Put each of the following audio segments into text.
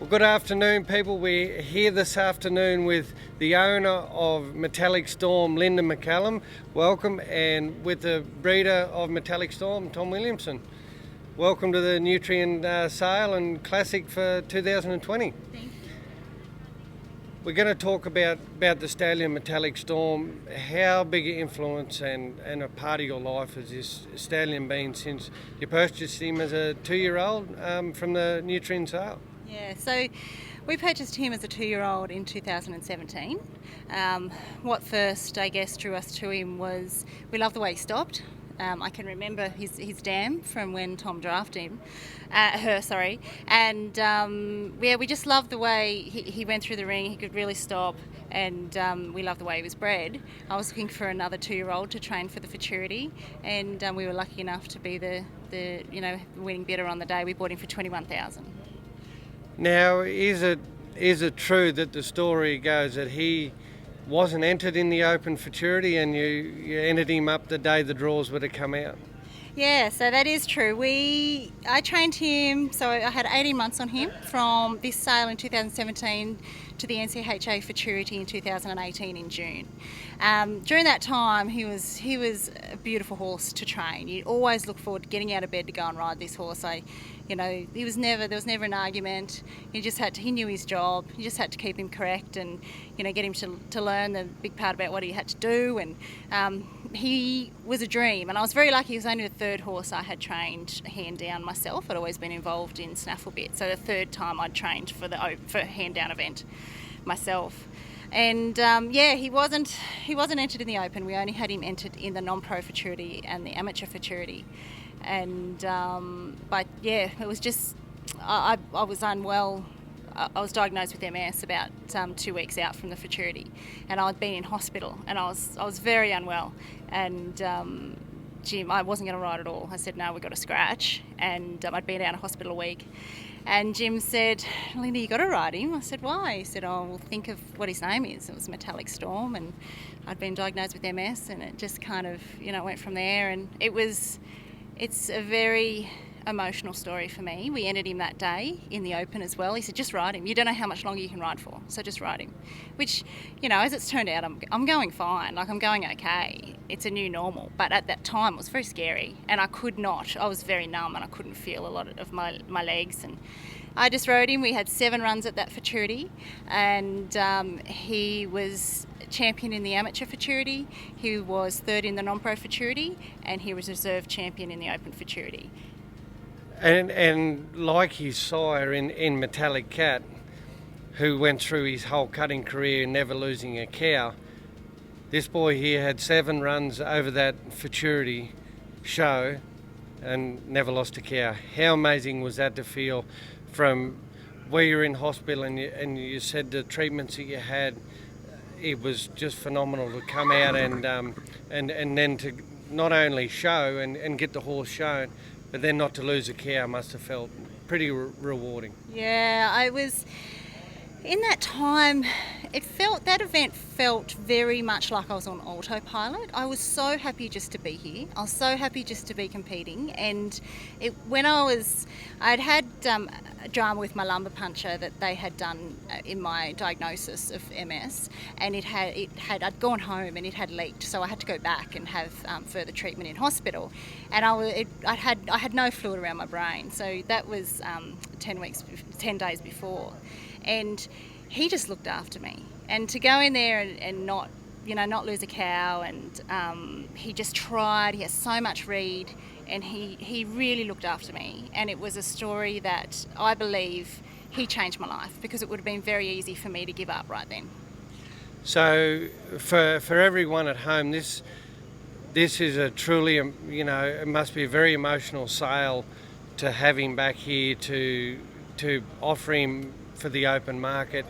Good afternoon, people. We're here this afternoon with the owner of Metallic Storm, Linda McCallum. Welcome. And with the breeder of Metallic Storm, Tom Williamson. Welcome to the Nutrien sale and classic for 2020. Thank you. We're going to talk about the stallion Metallic Storm. How big an influence and a part of your life has this stallion been since you purchased him as a 2-year-old from the Nutrien sale? Yeah, so we purchased him as a 2-year-old in 2017. What first, I guess, drew us to him was we loved the way he stopped. I can remember his dam from when Tom drafted him, and we just loved the way he went through the ring. He could really stop, and we loved the way he was bred. I was looking for another 2-year-old to train for the futurity, and we were lucky enough to be the winning bidder on the day. We bought him for $21,000. Now, is it true that the story goes that he wasn't entered in the Open Futurity and you entered him up the day the draws were to come out? Yeah, so that is true. I trained him, so I had 18 months on him from this sale in 2017 to the NCHA Futurity in 2018 in June. During that time, he was a beautiful horse to train. You always look forward to getting out of bed to go and ride this horse. There was never an argument. He knew his job. You just had to keep him correct and, get him to learn the big part about what he had to do. And he was a dream. And I was very lucky. He was only the third horse I had trained hand down myself. I'd always been involved in snaffle bit. So the third time I'd trained for a hand down event myself. And he wasn't entered in the Open. We only had him entered in the non-pro futurity and the amateur futurity. And it was just I was unwell. I was diagnosed with MS about 2 weeks out from the futurity, and I'd been in hospital, and I was very unwell. And Jim, I wasn't going to ride at all. I said, no, we've got to scratch. And I'd been out of hospital a week. And Jim said, Linda, you got to ride him. I said, why? He said, well, think of what his name is. It was Metallic Storm, and I'd been diagnosed with MS, and it just kind of, went from there. And it's a very emotional story for me. We entered him that day in the Open as well. He said, just ride him. You don't know how much longer you can ride for, so just ride him. Which, as it's turned out, I'm going fine. Like, I'm going okay. It's a new normal. But at that time, it was very scary. And I was very numb, and I couldn't feel a lot of my legs. And I just rode him. We had 7 runs at that futurity. And he was champion in the amateur futurity, he was third in the non-pro futurity, and he was reserve champion in the Open futurity. And like his sire in Metallic Cat, who went through his whole cutting career never losing a cow, this boy here had 7 runs over that futurity show and never lost a cow. How amazing was that to feel from where you're in hospital and you said the treatments that you had? It was just phenomenal to come out and then to not only show and get the horse shown, but then not to lose a cow must have felt pretty rewarding. Yeah, I was in that time. That event felt very much like I was on autopilot. I was so happy just to be here. I was so happy just to be competing. And I'd had a drama with my lumbar puncture that they had done in my diagnosis of MS, and I'd gone home and it had leaked, so I had to go back and have further treatment in hospital. And I had no fluid around my brain, so that was 10 days before, and he just looked after me. And to go in there and not lose a cow, and he just tried. He has so much read, and he really looked after me. And it was a story that I believe he changed my life, because it would have been very easy for me to give up right then. So for everyone at home, this is a truly, it must be a very emotional sale to have him back here, to offer him for the open market.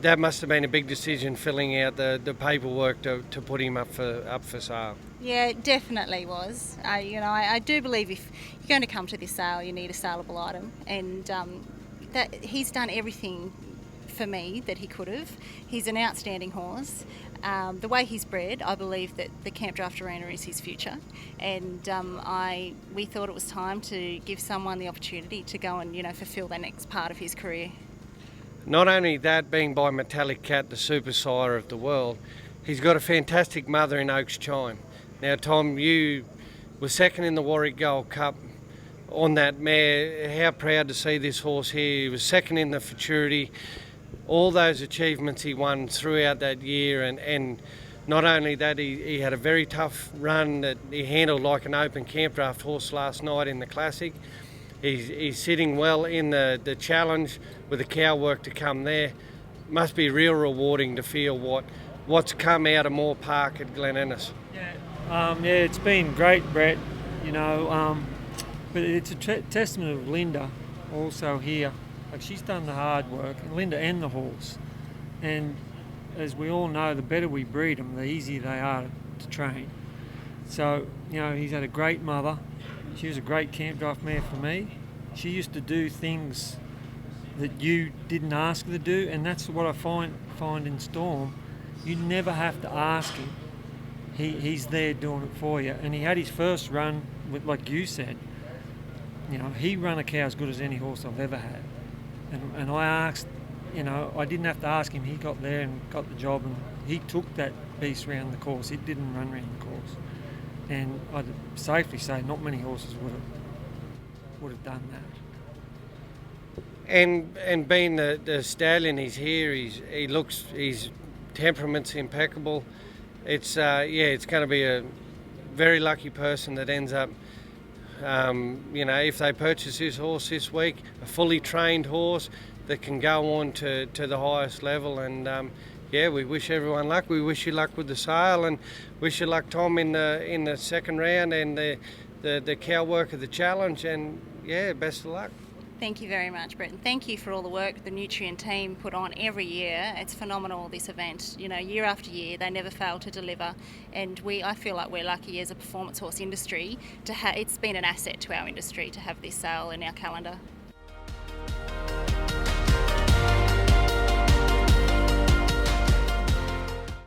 That must have been a big decision, filling out the paperwork to put him up for sale. Yeah, it definitely was. I do believe if you're going to come to this sale, you need a saleable item, and that he's done everything for me that he could have. He's an outstanding horse. The way he's bred, I believe that the Camp Draft Arena is his future, and we thought it was time to give someone the opportunity to go and fulfil that next part of his career. Not only that, being by Metallic Cat, the super sire of the world, he's got a fantastic mother in Oaks Chime. Now, Tom, you were second in the Warwick Gold Cup on that mare. How proud to see this horse here. He was second in the Futurity. All those achievements he won throughout that year, and not only that, he had a very tough run that he handled like an open camp draft horse last night in the Classic. He's sitting well in the challenge with the cow work to come there. Must be real rewarding to feel what's come out of Moore Park at Glen Innes. Yeah, it's been great, Brett. But it's a testament of Linda also here. Like, she's done the hard work, and Linda and the horse. And as we all know, the better we breed them, the easier they are to train. So, he's had a great mother. She was a great camp draft mare for me. She used to do things that you didn't ask her to do, and that's what I find in Storm. You never have to ask him. He's there doing it for you. And he had his first run with, like you said, he ran a cow as good as any horse I've ever had. And I asked, I didn't have to ask him. He got there and got the job, and he took that beast round the course. It didn't run round the course. And I'd safely say not many horses would have done that. And being the stallion he's here, his temperament's impeccable. It's going to be a very lucky person that ends up, if they purchase this horse this week, a fully trained horse that can go on to the highest level. And we wish everyone luck. We wish you luck with the sale, and wish you luck, Tom, in the second round and the cow work of the challenge. And best of luck. Thank you very much, Brett, and thank you for all the work the Nutrien team put on every year. It's phenomenal, this event. Year after year, they never fail to deliver, and I feel like we're lucky as a performance horse industry to it's been an asset to our industry to have this sale in our calendar.